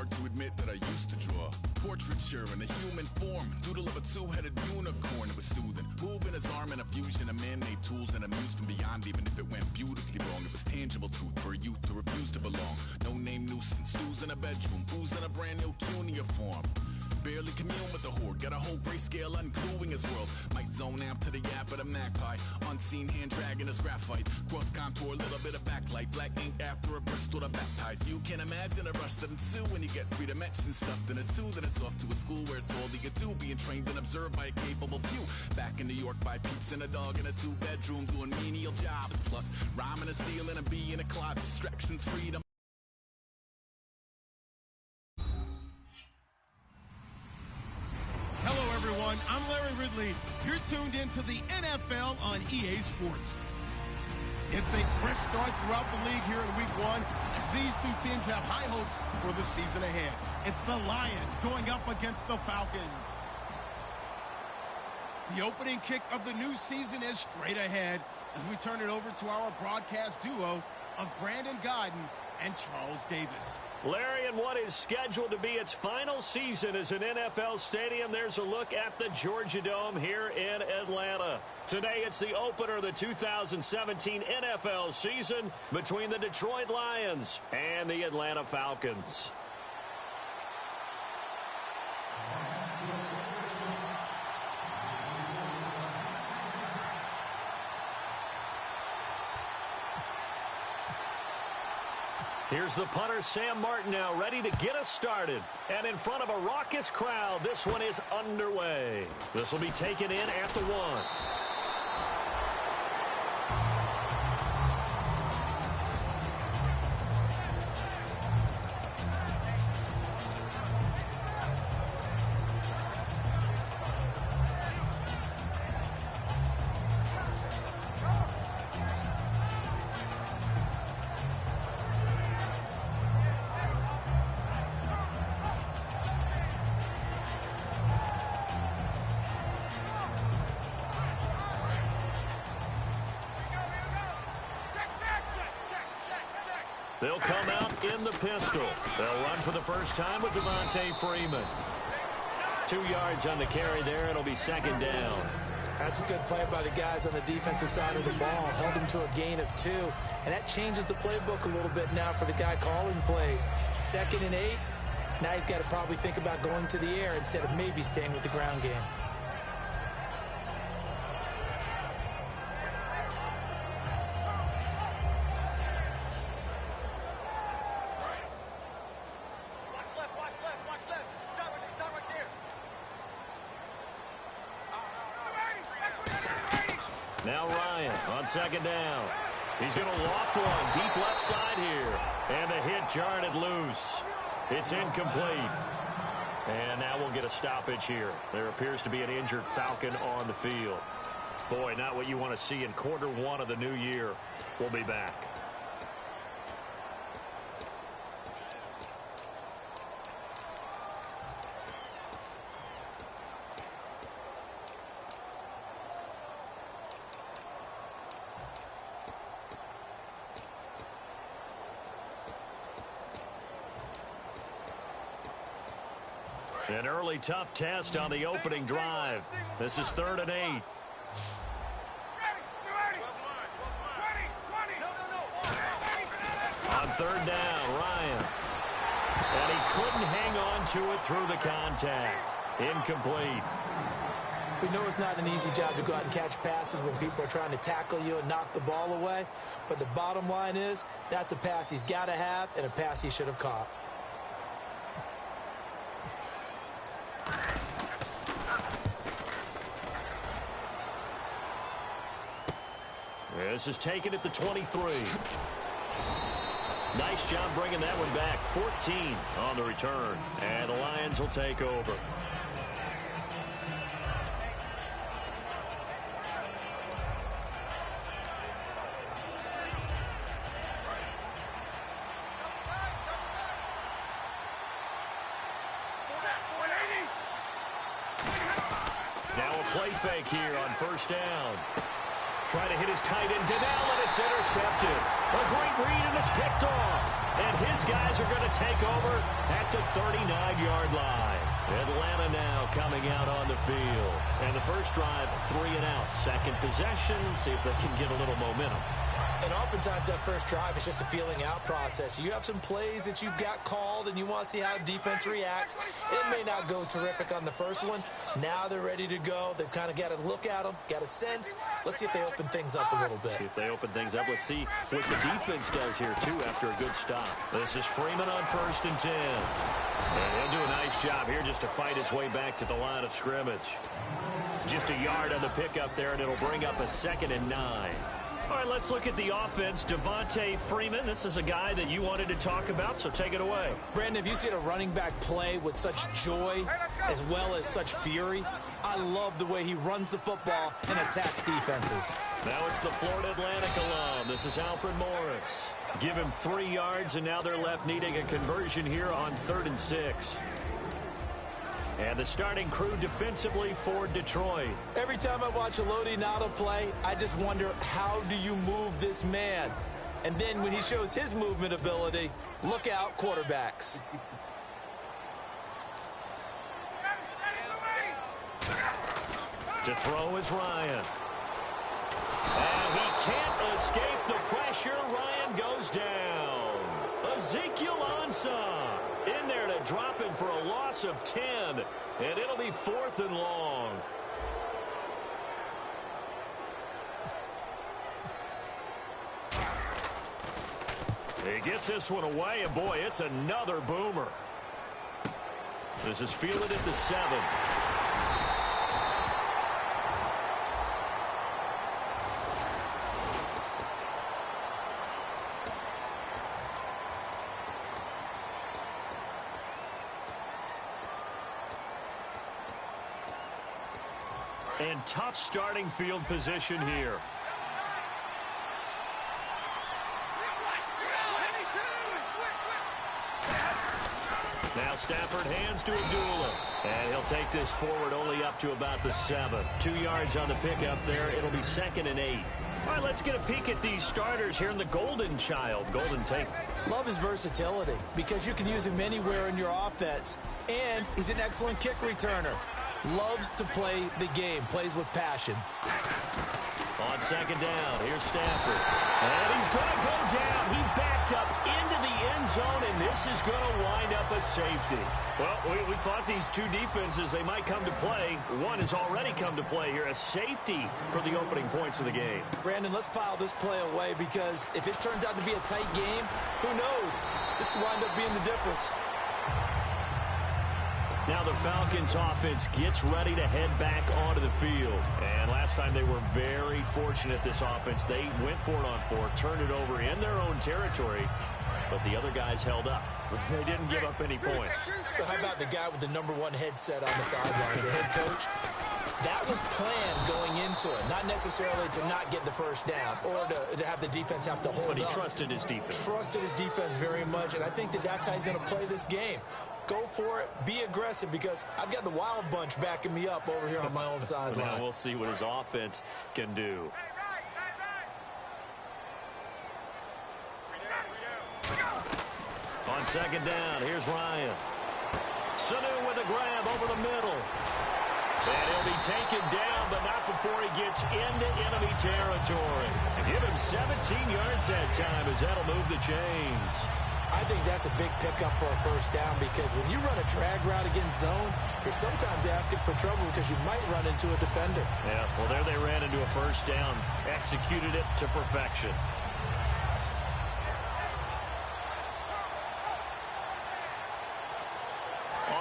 hard to admit that I used to draw portraiture in a human form, doodle of a two-headed unicorn. It was soothing, moving his arm in a fusion of man-made tools and a muse from beyond. Even if it went beautifully wrong, it was tangible truth for a youth to refuse to belong. No name nuisance, stews in a bedroom, booze in a brand new cuneiform. Barely commune with the horde, got a whole grayscale ungluing his world. Might zone amp to the yap of the magpie, unseen hand dragging his graphite. Cross contour, little bit of backlight, black ink after a Bristol to baptize. You can imagine a rush that ensue when you get three dimensions stuffed in a two. Then it's off to a school where it's all you can do, being trained and observed by a capable few. Back in New York by peeps and a dog in a two-bedroom doing menial jobs. Plus rhyming and stealing and being a clod, distractions, freedom. Hello, everyone. I'm Larry Ridley. You're tuned into the NFL on EA Sports. It's a fresh start throughout the league here in Week 1 as these two teams have high hopes for the season ahead. It's the Lions going up against the Falcons. The opening kick of the new season is straight ahead as we turn it over to our broadcast duo of Brandon Godden and Charles Davis. Larry, in what is scheduled to be its final season as an NFL stadium, there's a look at the Georgia Dome here in Atlanta. Today, it's the opener of the 2017 NFL season between the Detroit Lions and the Atlanta Falcons. Here's the punter, Sam Martin, now ready to get us started. And in front of a raucous crowd, this one is underway. This will be taken in at the 1. They'll come out in the pistol. They'll run for the first time with Devontae Freeman. 2 yards on the carry there. It'll be second down. That's a good play by the guys on the defensive side of the ball. Held him to a gain of 2. And that changes the playbook a little bit now for the guy calling plays. 2nd and 8. Now he's got to probably think about going to the air instead of maybe staying with the ground game. Now Ryan on second down. He's going to loft one deep left side here. And the hit jarred it loose. It's incomplete. And now we'll get a stoppage here. There appears to be an injured Falcon on the field. Boy, not what you want to see in quarter 1 of the new year. We'll be back. An early tough test on the opening drive. This is 3rd and 8. On 3rd down, Ryan. And he couldn't hang on to it through the contact. Incomplete. We know it's not an easy job to go out and catch passes when people are trying to tackle you and knock the ball away. But the bottom line is, that's a pass he's got to have and a pass he should have caught. This is taken at the 23. Nice job bringing that one back. 14 on the return. And the Lions will take over. Now a play fake here on 1st down. trying to hit his tight end, Donnell, and it's intercepted. A great read, and it's picked off. And his guys are going to take over at the 39-yard line. Atlanta now coming out on the field. And the first drive, 3 and out. Second possession, see if they can get a little momentum. And oftentimes that first drive is just a feeling out process. You have some plays that you've got called and you want to see how defense reacts. It may not go terrific on the first one. Now they're ready to go. They've kind of got to look at them, got a sense. Let's see if they open things up a little bit. See if they open things up. Let's see what the defense does here, too, after a good stop. This is Freeman on 1st and 10. And he'll do a nice job here just to fight his way back to the line of scrimmage. Just a yard on the pickup there, and it'll bring up a 2nd and 9. All right, let's look at the offense. Devontae Freeman, this is a guy that you wanted to talk about, so take it away. Brandon, have you seen a running back play with such joy as well as such fury? I love the way he runs the football and attacks defenses. Now it's the Florida Atlantic alum. This is Alfred Morris. Give him 3 yards, and now they're left needing a conversion here on 3rd and 6. And the starting crew defensively for Detroit. Every time I watch Elodie Nada play, I just wonder, how do you move this man? And then when he shows his movement ability, look out, quarterbacks. To throw is Ryan. And he can't escape the pressure. Ryan goes down. Ezekiel Ansah in there to drop him for a loss of 10. And it'll be 4th and long. He gets this one away, and boy, it's another boomer. This is fielded at the 7. And tough starting field position here. Now Stafford hands to Abdullah. And he'll take this forward only up to about the 7. 2 yards on the pickup there. It'll be 2nd and 8. All right, let's get a peek at these starters here in the Golden Child, Golden Tate. Love his versatility because you can use him anywhere in your offense. And he's an excellent kick returner. Loves to play the game, plays with passion. On 2nd down, here's Stafford. And he's going to go down. He backed up into the end zone, and this is going to wind up a safety. Well, we thought these two defenses, they might come to play. One has already come to play here, a safety for the opening points of the game. Brandon, let's file this play away because if it turns out to be a tight game, who knows? This could wind up being the difference. Now the Falcons offense gets ready to head back onto the field. And last time they were very fortunate, this offense. They went for it on 4, turned it over in their own territory, but the other guys held up. They didn't give up any points. So how about the guy with the #1 headset on the sidelines, the head coach? That was planned going into it, not necessarily to not get the first down or to have the defense have to hold up. But he trusted his defense. Trusted his defense very much, and I think that's how he's going to play this game. Go for it. Be aggressive because I've got the wild bunch backing me up over here on my own sideline. Now we'll see what his offense can do. On 2nd down, here's Ryan. Sanu with a grab over the middle. And he'll be taken down, but not before he gets into enemy territory. And give him 17 yards that time as that'll move the chains. I think that's a big pickup for a first down because when you run a drag route against zone, you're sometimes asking for trouble because you might run into a defender. Yeah, well, there they ran into a first down, executed it to perfection.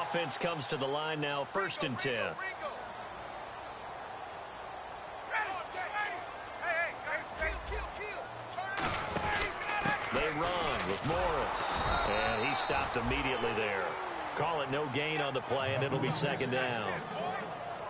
Offense comes to the line now, 1st and 10. They run with Morris, and he stopped immediately there. Call it no gain on the play, and it'll be 2nd down.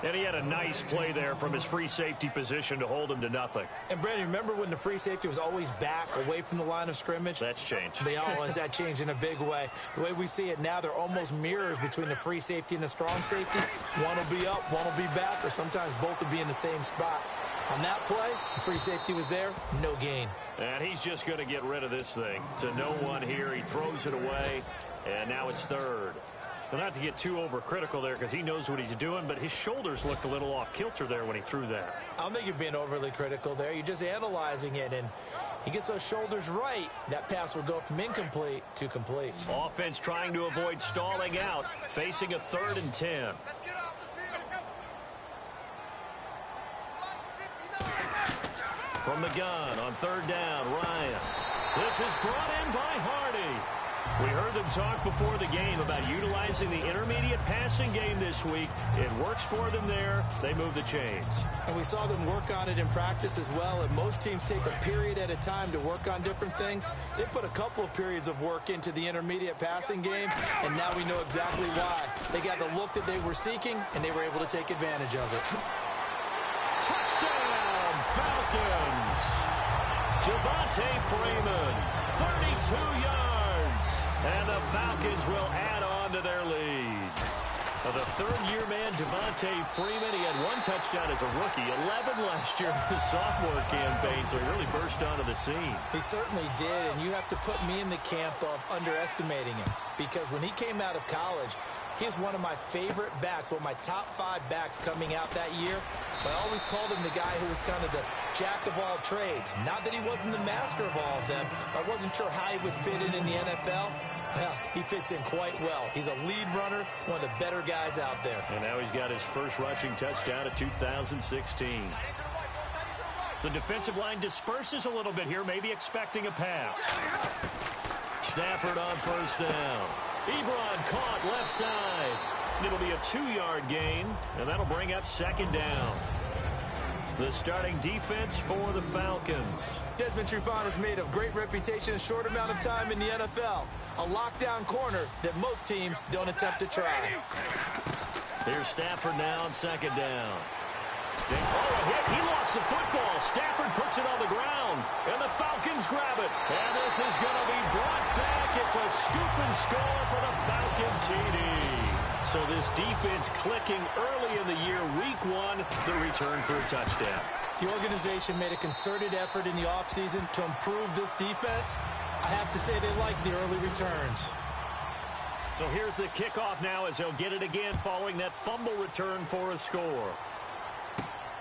And he had a nice play there from his free safety position to hold him to nothing. And, Brandon, remember when the free safety was always back away from the line of scrimmage? That's changed. That changed in a big way. The way we see it now, they're almost mirrors between the free safety and the strong safety. One will be up, one will be back, or sometimes both will be in the same spot. On that play, the free safety was there, no gain. And he's just going to get rid of this thing. To no one here, he throws it away, and now it's third. But not to get too overcritical there because he knows what he's doing, but his shoulders looked a little off kilter there when he threw that. I don't think you're being overly critical there. You're just analyzing it, and he gets those shoulders right. That pass will go from incomplete to complete. Offense trying to avoid stalling out, facing a 3rd and 10. Let's get off the field. From the gun on 3rd down, Ryan. This is brought in by Hardy. We heard them talk before the game about utilizing the intermediate passing game this week. It works for them there. They move the chains. And we saw them work on it in practice as well. And most teams take a period at a time to work on different things. They put a couple of periods of work into the intermediate passing game, and now we know exactly why. They got the look that they were seeking, and they were able to take advantage of it. Touchdown, Falcons! Devontae Freeman, 32 yards. And the Falcons will add on to their lead. The third-year man, Devontae Freeman, he had 1 touchdown as a rookie, 11 last year in the sophomore campaign, so he really burst onto the scene. He certainly did, and you have to put me in the camp of underestimating him, because when he came out of college, he was one of my favorite backs, one of my top 5 backs coming out that year. I always called him the guy who was kind of the jack of all trades. Not that he wasn't the master of all of them. I wasn't sure how he would fit in the NFL. Well, he fits in quite well. He's a lead runner, one of the better guys out there. And now he's got his first rushing touchdown of 2016. The defensive line disperses a little bit here, maybe expecting a pass. Stafford on 1st down. Ebron caught left side. It'll be a 2-yard gain, and that'll bring up 2nd down. The starting defense for the Falcons. Desmond Trufant has made a great reputation in a short amount of time in the NFL. A lockdown corner that most teams don't attempt to try. Here's Stafford now on 2nd down. Oh, a hit. He lost the football. Stafford puts it on the ground, and the Falcons grab it. And this is going to be brought back. It's a scoop and score for the Falcon TD. So this defense clicking early in the year, week 1, the return for a touchdown. The organization made a concerted effort in the offseason to improve this defense. I have to say they like the early returns. So here's the kickoff now as they'll get it again following that fumble return for a score.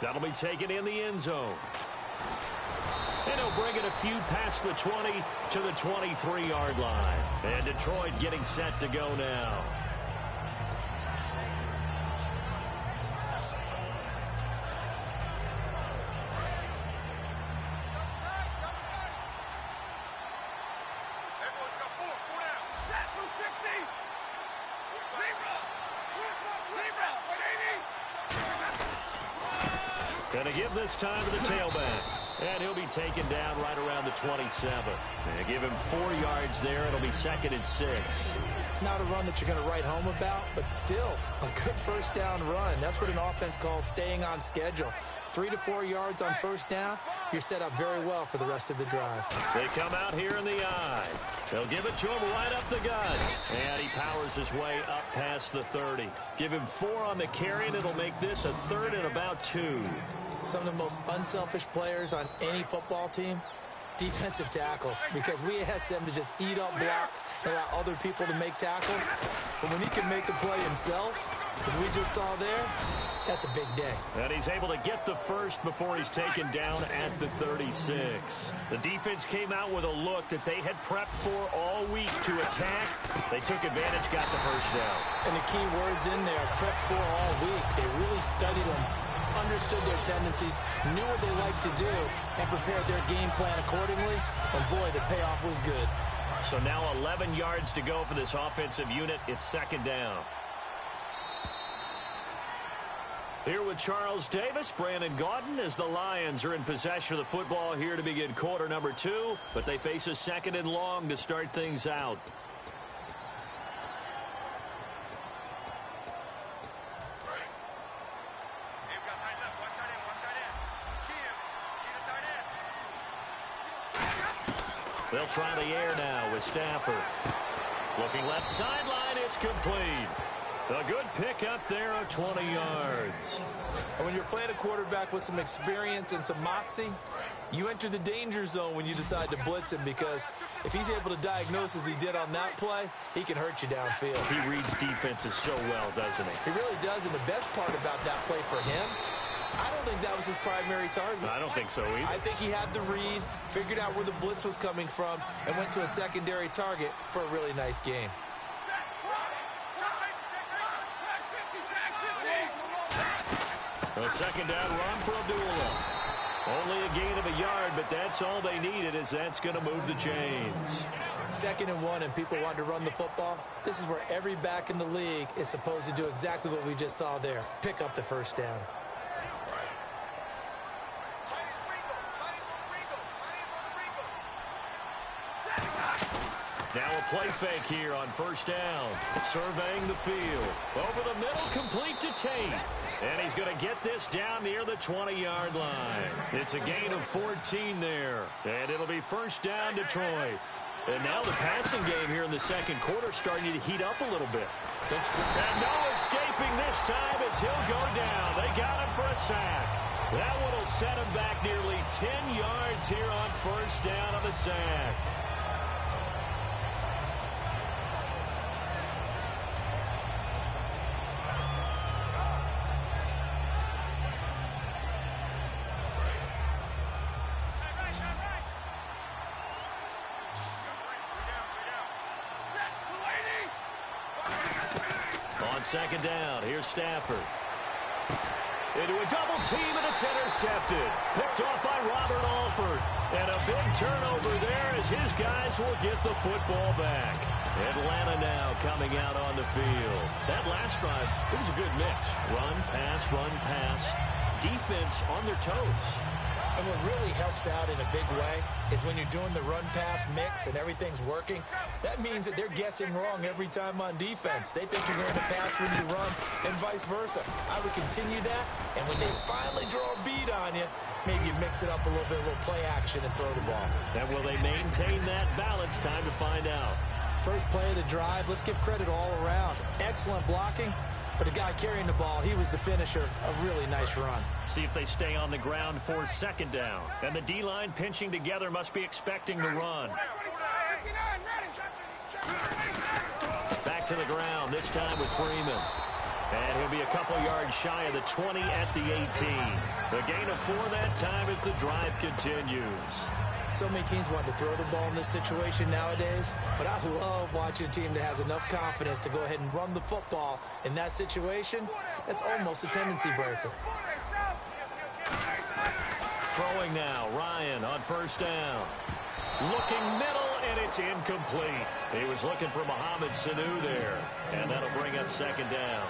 That'll be taken in the end zone. And he'll bring it a few past the 20 to the 23-yard line. And Detroit getting set to go now. Going to give this time to the tailback. And he'll be taken down right around the 27. And give him 4 yards there. It'll be 2nd and 6. Not a run that you're going to write home about, but still a good 1st down run. That's what an offense calls staying on schedule. 3 to 4 yards on 1st down, you're set up very well for the rest of the drive. They come out here in the eye. They'll give it to him right up the gut. And he powers his way up past the 30. Give him 4 on the carry, and it'll make this a 3rd and about 2. Some of the most unselfish players on any football team, defensive tackles, because we ask them to just eat up blocks and allow other people to make tackles. But when he can make the play himself, as we just saw there, that's a big day. And he's able to get the first before he's taken down at the 36. The defense came out with a look that they had prepped for all week to attack. They took advantage, got the first down. And the key words in there, prepped for all week. They really studied them, understood their tendencies, knew what they liked to do, and prepared their game plan accordingly. And boy, the payoff was good. So now 11 yards to go for this offensive unit. It's 2nd down. Here with Charles Davis, Brandon Gaudin, as the Lions are in possession of the football here to begin quarter number 2, but they face a 2nd and long to start things out. They'll try the air now with Stafford. Looking left sideline, it's complete. A good pick up there of 20 yards. And when you're playing a quarterback with some experience and some moxie, you enter the danger zone when you decide to blitz him, because if he's able to diagnose as he did on that play, he can hurt you downfield. He reads defenses so well, doesn't he? He really does, and the best part about that play for him, I don't think that was his primary target. I don't think so either. I think he had the read, figured out where the blitz was coming from, and went to a secondary target for a really nice gain. A second down run for Abdullah. Only a gain of a yard, but that's all they needed, as that's going to move the chains. 2nd and 1, and people want to run the football. This is where every back in the league is supposed to do exactly what we just saw there. Pick up the first down. Now a play fake here on first down. Surveying the field. Over the middle, complete to Tate. And he's going to get this down near the 20-yard line. It's a gain of 14 there. And it'll be first down, Detroit. And now the passing game here in the second quarter starting to heat up a little bit. And no escaping this time as he'll go down. They got him for a sack. That one will set him back nearly 10 yards here on first down on the sack. Second down. Here's Stafford. Into a double team, and it's intercepted. Picked off by Robert Alford. And a big turnover there as his guys will get the football back. Atlanta now coming out on the field. That last drive, it was a good mix. Run, pass. Defense on their toes. And what really helps out in a big way is when you're doing the run-pass mix and everything's working, that means that they're guessing wrong every time on defense. They think you're going to pass when you run and vice versa. I would continue that, and when they finally draw a bead on you, maybe you mix it up a little bit, a little play action and throw the ball. And will they maintain that balance? Time to find out. First play of the drive, let's give credit all around. Excellent blocking. But the guy carrying the ball, he was the finisher. A really nice run. See if they stay on the ground for second down. And the D-line pinching together must be expecting the run. Back to the ground, this time with Freeman. And he'll be a couple yards shy of the 20 at the 18. The gain of 4 that time as the drive continues. So many teams want to throw the ball in this situation nowadays, but I love watching a team that has enough confidence to go ahead and run the football in that situation. That's almost a tendency breaker. Throwing now, Ryan on first down. Looking middle, and it's incomplete. He was looking for Mohamed Sanu there, and that'll bring up second down.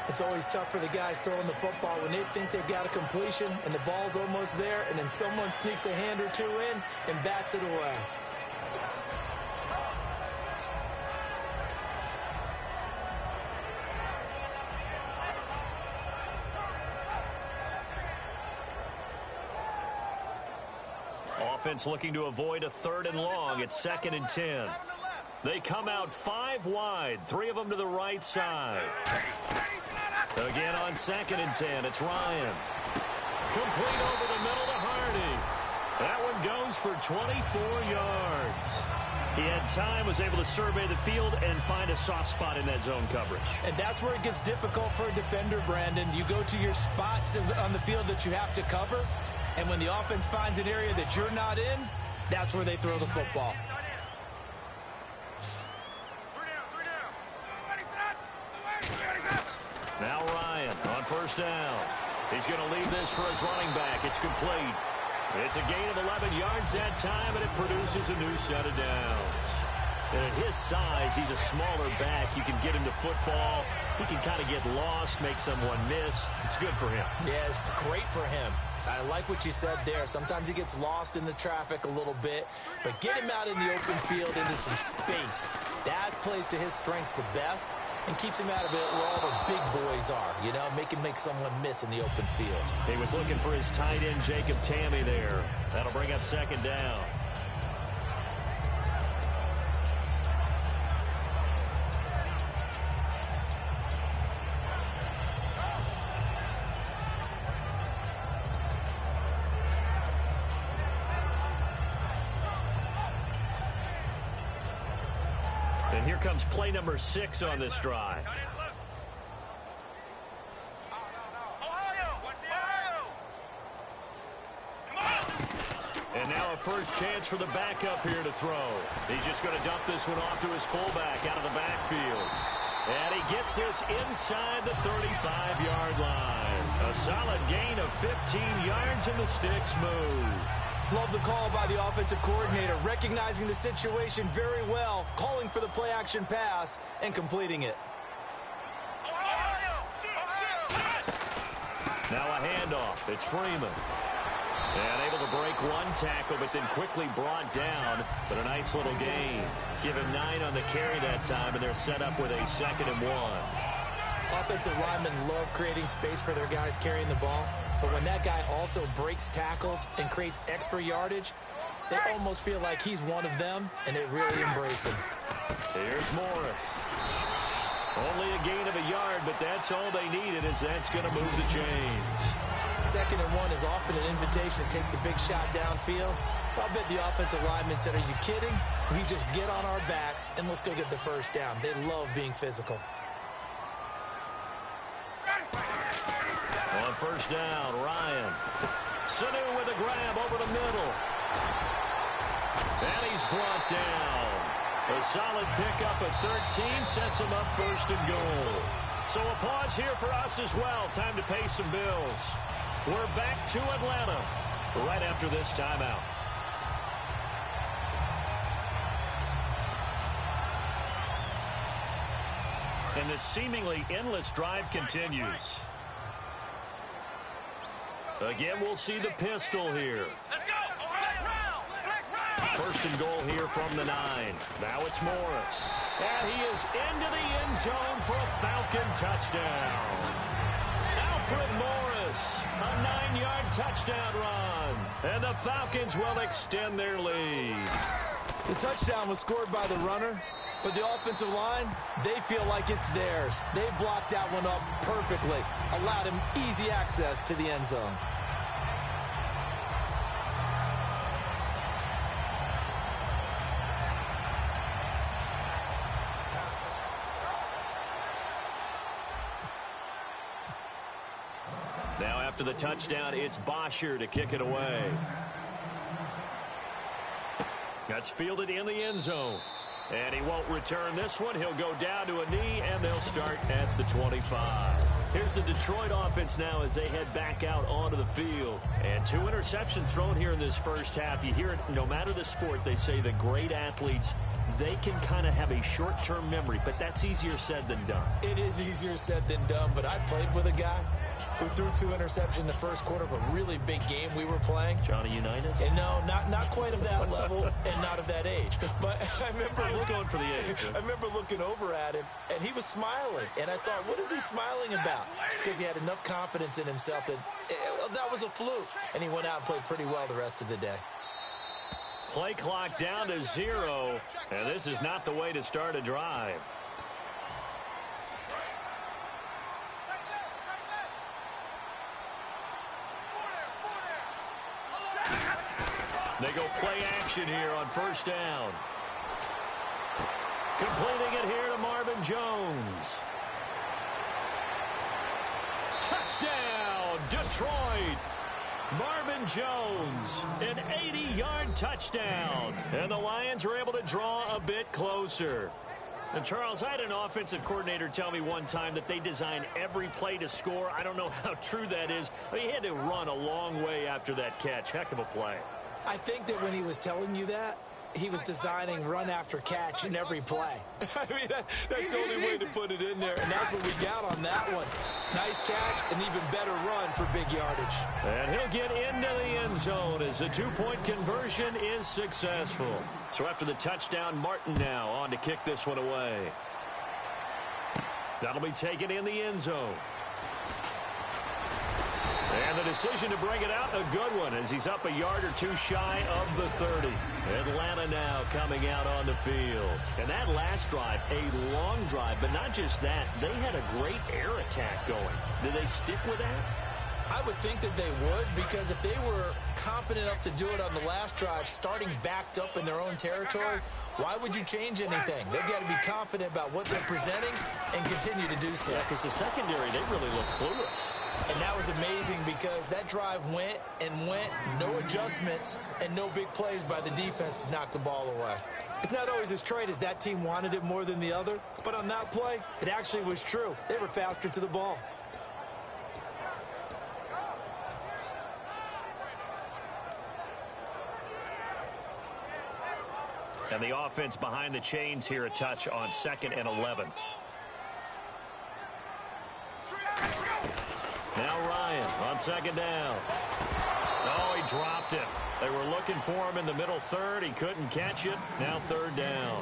It's always tough for the guys throwing the football when they think they've got a completion and the ball's almost there, and then someone sneaks a hand or two in and bats it away. Offense looking to avoid a 3rd and long. It's 2nd and 10. They come out 5 wide, 3 of them to the right side. Again on 2nd and 10, it's Ryan. Complete over the middle to Hardy. That one goes for 24 yards. He had time, was able to survey the field and find a soft spot in that zone coverage. And that's where it gets difficult for a defender, Brandon. You go to your spots on the field that you have to cover, and when the offense finds an area that you're not in, that's where they throw the football. Now Ryan on first down. He's going to leave this for his running back. It's complete. It's a gain of 11 yards that time, and it produces a new set of downs. And at his size, he's a smaller back. You can get him to football. He can kind of get lost, make someone miss. It's good for him. Yeah, it's great for him. I like what you said there. Sometimes he gets lost in the traffic a little bit, but get him out in the open field into some space. That plays to his strengths the best and keeps him out of it where all the big boys are, you know, make someone miss in the open field. He was looking for his tight end, Jacob Tammy, there. That'll bring up second down. And here comes play number 6 on this drive. And now a first chance for the backup here to throw. He's just going to dump this one off to his fullback out of the backfield. And he gets this inside the 35-yard line. A solid gain of 15 yards, and the sticks move. Love the call by the offensive coordinator, recognizing the situation very well, calling for the play-action pass, and completing it. Now a handoff. It's Freeman. And able to break one tackle, but then quickly brought down. But a nice little gain. Give him 9 on the carry that time, and they're set up with a 2nd and 1. Offensive linemen love creating space for their guys carrying the ball. But when that guy also breaks tackles and creates extra yardage, they almost feel like he's one of them, and they really embrace him. Here's Morris. Only a gain of a yard, but that's all they needed, as that's going to move the chains. 2nd and 1 is often an invitation to take the big shot downfield. I'll bet the offensive lineman said, "Are you kidding? We just get on our backs and let's go get the first down." They love being physical. On first down, Ryan. Sanu with a grab over the middle. And he's brought down. A solid pickup at 13 sets him up 1st and goal. So a pause here for us as well. Time to pay some bills. We're back to Atlanta right after this timeout. And the seemingly endless drive continues. Again, we'll see the pistol here. 1st and goal here from the 9. Now it's Morris. And he is into the end zone for a Falcon touchdown. Alfred Morris, a 9-yard touchdown run. And the Falcons will extend their lead. The touchdown was scored by the runner, but the offensive line, they feel like it's theirs. They blocked that one up perfectly, allowed him easy access to the end zone. Now after the touchdown, it's Bosher to kick it away. That's fielded in the end zone. And he won't return this one. He'll go down to a knee, and they'll start at the 25. Here's the Detroit offense now as they head back out onto the field. And 2 interceptions thrown here in this first half. You hear it, no matter the sport, they say the great athletes, they can kind of have a short-term memory, but that's easier said than done. It is easier said than done, but I played with a guy who threw 2 interceptions in the first quarter of a really big game we were playing. Johnny Unitas? And no, not quite of that level and not of that age. But I remember going for the age. I remember looking over at him, and he was smiling. And I thought, what is he smiling about? It's because he had enough confidence in himself that that was a fluke. And he went out and played pretty well the rest of the day. Play clock down to 0, and this is not the way to start a drive. They go play action here on first down. Completing it here to Marvin Jones. Touchdown, Detroit. Marvin Jones, an 80-yard touchdown. And the Lions are able to draw a bit closer. And, Charles, I had an offensive coordinator tell me one time that they design every play to score. I don't know how true that is. But he had to run a long way after that catch. Heck of a play. I think that when he was telling you that, he was designing run after catch in every play. I mean, that's the only way to put it in there, and that's what we got on that one. Nice catch, an even better run for big yardage. And he'll get into the end zone as the 2-point conversion is successful. So after the touchdown, Martin now on to kick this one away. That'll be taken in the end zone. And the decision to bring it out, a good one, as he's up a yard or 2 shy of the 30. Atlanta now coming out on the field. And that last drive, a long drive, but not just that. They had a great air attack going. Did they stick with that? I would think that they would, because if they were competent enough to do it on the last drive, starting backed up in their own territory, why would you change anything? They've got to be confident about what they're presenting and continue to do so. Yeah, because the secondary, they really look clueless. And that was amazing because that drive went and went, no adjustments, and no big plays by the defense to knock the ball away. It's not always as straight as that team wanted it more than the other, but on that play, it actually was true. They were faster to the ball. And the offense behind the chains here, a touch on 2nd and 11. Now Ryan on 2nd down. Oh, he dropped it. They were looking for him in the middle third. He couldn't catch it. Now 3rd down.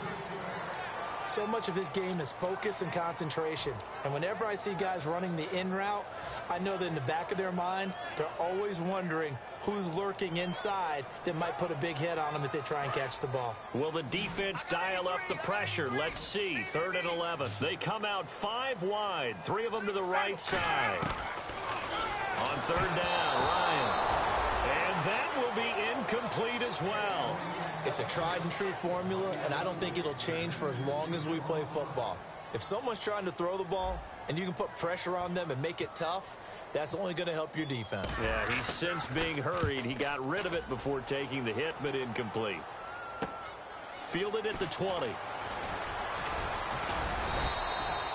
So much of his game is focus and concentration. And whenever I see guys running the in route, I know that in the back of their mind, they're always wondering who's lurking inside that might put a big hit on them as they try and catch the ball. Will the defense dial up the pressure? Let's see. 3rd and 11. They come out 5 wide. 3 of them to the right side. On 3rd down, Ryan. And that will be incomplete as well. It's a tried and true formula, and I don't think it'll change for as long as we play football. If someone's trying to throw the ball and you can put pressure on them and make it tough, that's only going to help your defense. Yeah, he's since being hurried. He got rid of it before taking the hit, but incomplete. Fielded at the 20.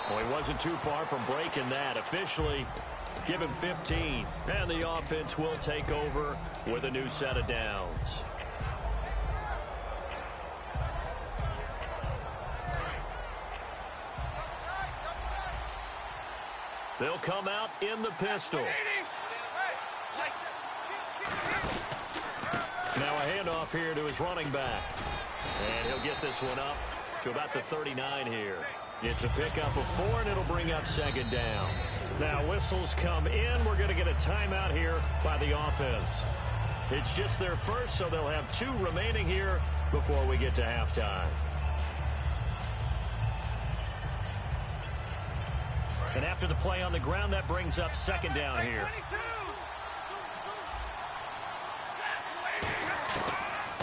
Well, he wasn't too far from breaking that. Officially, give him 15. And the offense will take over with a new set of downs. They'll come out in the pistol. Now a handoff here to his running back. And he'll get this one up to about the 39 here. It's a pickup of 4, and it'll bring up 2nd down. Now whistles come in. We're going to get a timeout here by the offense. It's just their first, so they'll have 2 remaining here before we get to halftime. And after the play on the ground, that brings up 2nd down here.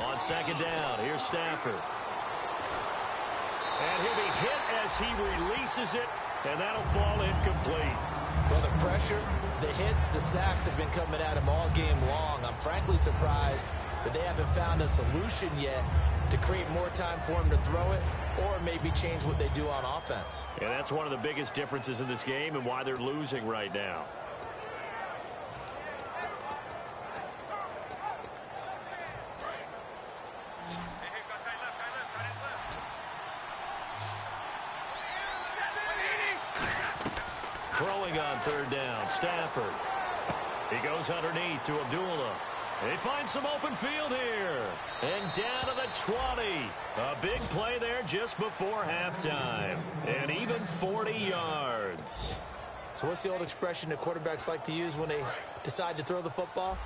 On 2nd down, here's Stafford. And he'll be hit as he releases it, and that'll fall incomplete. Well, the pressure, the hits, the sacks have been coming at him all game long. I'm frankly surprised that they haven't found a solution yet to create more time for him to throw it, or maybe change what they do on offense. Yeah, that's one of the biggest differences in this game and why they're losing right now. Throwing on 3rd down, Stafford. He goes underneath to Abdullah. They find some open field here. And down to the 20. A big play there just before halftime. And even 40 yards. So what's the old expression that quarterbacks like to use when they decide to throw the football?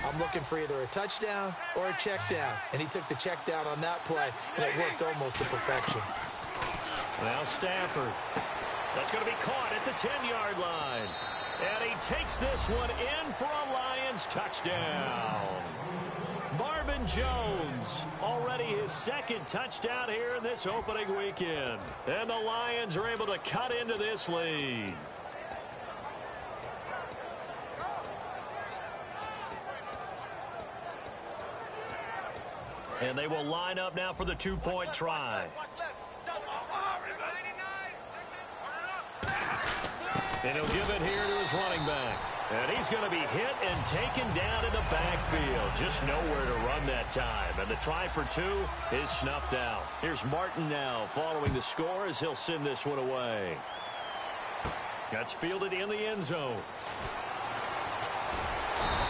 I'm looking for either a touchdown or a check down. And he took the check down on that play, and it worked almost to perfection. Now Stafford. That's going to be caught at the 10-yard line. And he takes this one in for a Lions touchdown. Marvin Jones, already his 2nd touchdown here in this opening weekend. And the Lions are able to cut into this lead. And they will line up now for the 2-point try. And he'll give it here to his running back. And he's going to be hit and taken down in the backfield. Just nowhere to run that time. And the try for 2 is snuffed out. Here's Martin now following the score as he'll send this one away. That's fielded in the end zone.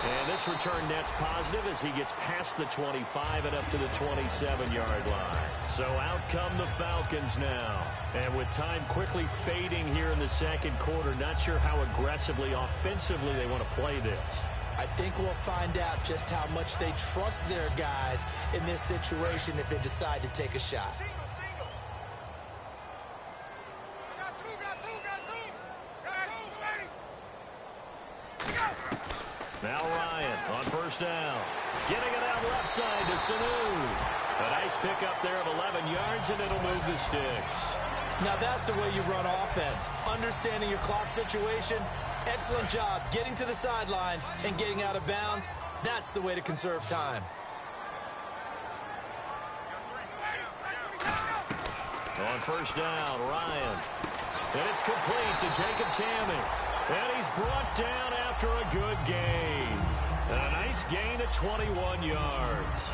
And this return net's positive as he gets past the 25 and up to the 27-yard line. So out come the Falcons now. And with time quickly fading here in the 2nd quarter, not sure how aggressively, offensively they want to play this. I think we'll find out just how much they trust their guys in this situation if they decide to take a shot. on first down. Getting it out left side to Sanu. A nice pickup there of 11 yards, and it'll move the sticks. Now that's the way you run offense. Understanding your clock situation. Excellent job getting to the sideline and getting out of bounds. That's the way to conserve time. On first down, Ryan. And it's complete to Jacob Tamme. And he's brought down after a good gain. And a nice gain of 21 yards.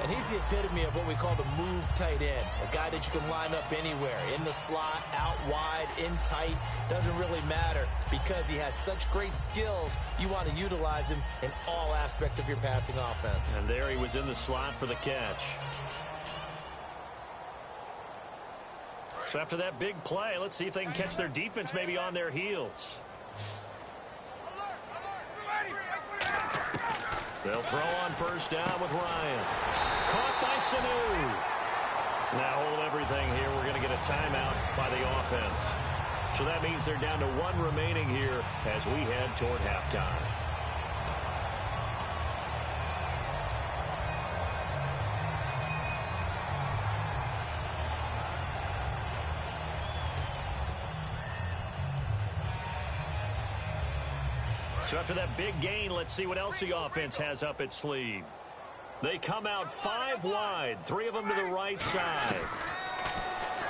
And he's the epitome of what we call the move tight end. A guy that you can line up anywhere. In the slot, out wide, in tight. Doesn't really matter. Because he has such great skills, you want to utilize him in all aspects of your passing offense. And there he was in the slot for the catch. So after that big play, let's see if they can catch their defense maybe on their heels. They'll throw on first down with Ryan. Caught by Sanu. Now hold everything here. We're going to get a timeout by the offense. So that means they're down to one remaining here as we head toward halftime. So after that big gain, let's see what else the offense has up its sleeve. They come out 5 wide, 3 of them to the right side.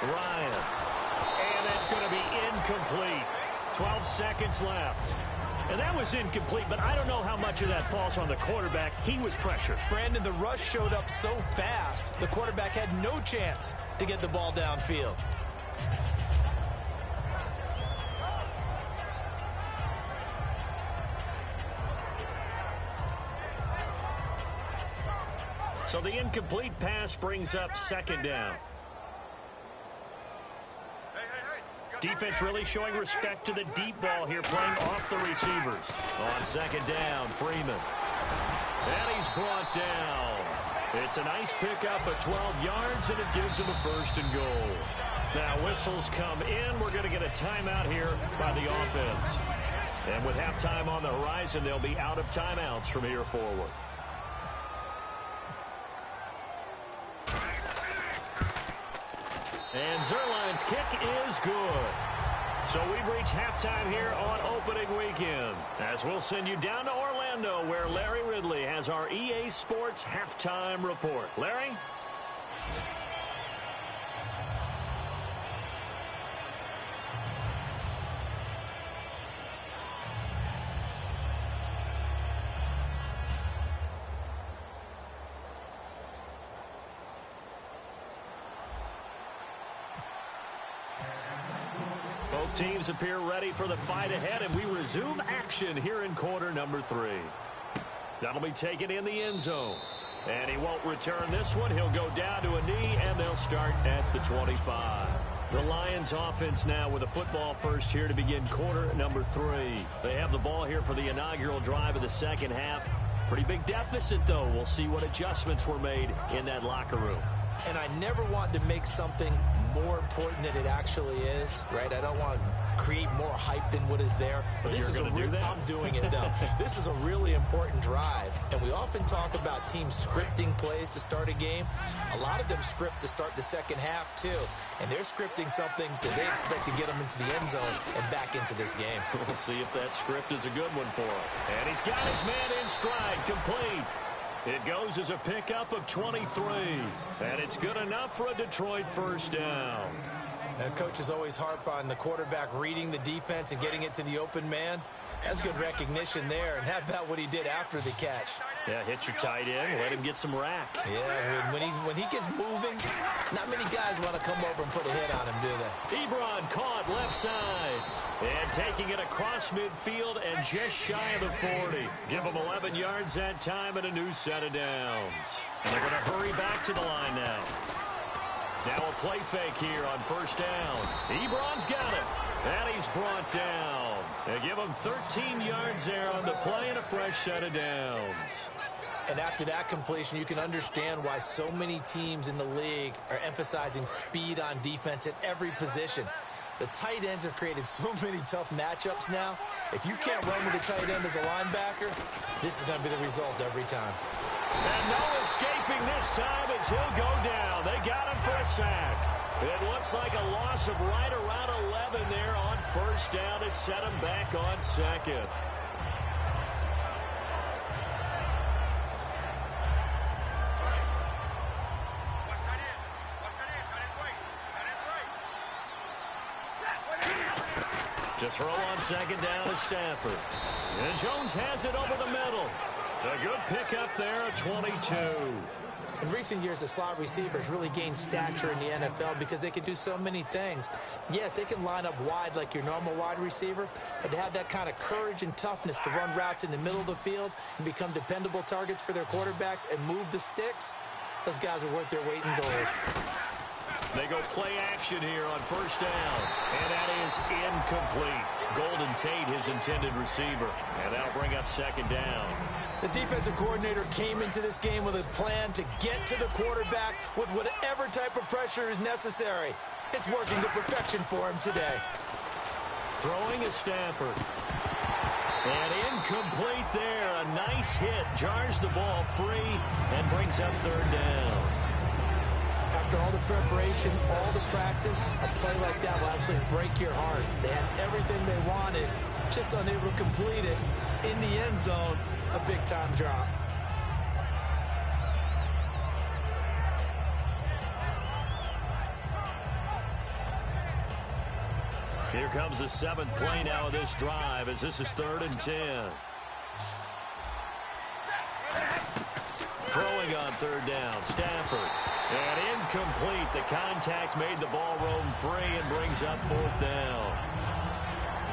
Ryan. And that's going to be incomplete. 12 seconds left. And that was incomplete, but I don't know how much of that falls on the quarterback. He was pressured. Brandon, the rush showed up so fast, the quarterback had no chance to get the ball downfield. So the incomplete pass brings up second down. Defense really showing respect to the deep ball here, playing off the receivers. On second down, Freeman. And he's brought down. It's a nice pickup of 12 yards, and it gives him a 1st and goal. Now whistles come in. We're going to get a timeout here by the offense. And with halftime on the horizon, they'll be out of timeouts from here forward. And Zerline's kick is good. So we've reached halftime here on opening weekend, as we'll send you down to Orlando, where Larry Ridley has our EA Sports halftime report. Larry? Both teams appear ready for the fight ahead, and we resume action here in quarter number 3. That'll be taken in the end zone. And he won't return this one. He'll go down to a knee, and they'll start at the 25. The Lions offense now with a football first here to begin quarter number 3. They have the ball here for the inaugural drive of the second half. Pretty big deficit, though. We'll see what adjustments were made in that locker room. And I never want to make something more important than it actually is, right? I don't want to create more hype than what is there. But this is I'm doing it, though. This is a really important drive. And we often talk about teams scripting plays to start a game. A lot of them script to start the second half, too. And they're scripting something that they expect to get them into the end zone and back into this game. We'll see if that script is a good one for him. And he's got his man in stride, complete. It goes as a pickup of 23. And it's good enough for a Detroit first down. Now, coaches always harp on the quarterback reading the defense and getting it to the open man. That's good recognition there. And how about what he did after the catch? Yeah, hit your tight end, let him get some rack. Yeah, when he gets moving, not many guys want to come over and put a hit on him, do they? Ebron caught left side. And taking it across midfield and just shy of the 40. Give him 11 yards that time and a new set of downs. And they're going to hurry back to the line now. Now a play fake here on first down. Ebron's got it. And he's brought down. They give him 13 yards there on the play and a fresh set of downs. And after that completion, you can understand why so many teams in the league are emphasizing speed on defense at every position. The tight ends have created so many tough matchups now. If you can't run with a tight end as a linebacker, this is going to be the result every time. And no escaping this time as he'll go down. They got him for a sack. It looks like a loss of right around 11 there on first down to set him back on second. To throw on second down is Stafford. And Jones has it over the middle. A good pickup there at 22. In recent years, the slot receivers really gained stature in the NFL because they can do so many things. Yes, they can line up wide like your normal wide receiver, but to have that kind of courage and toughness to run routes in the middle of the field and become dependable targets for their quarterbacks and move the sticks, those guys are worth their weight in gold. They go play action here on first down, and that is incomplete. Golden Tate, his intended receiver, and that'll bring up second down. The defensive coordinator came into this game with a plan to get to the quarterback with whatever type of pressure is necessary. It's working to perfection for him today. Throwing is Stafford. And incomplete there. A nice hit. Jars the ball free and brings up third down. After all the preparation, all the practice, a play like that will absolutely break your heart. They had everything they wanted, just unable to complete it. In the end zone, a big-time drop. Here comes the seventh play now of this drive as this is 3rd and 10. Throwing on third down, Stafford. And incomplete. The contact made the ball roam free and brings up 4th down.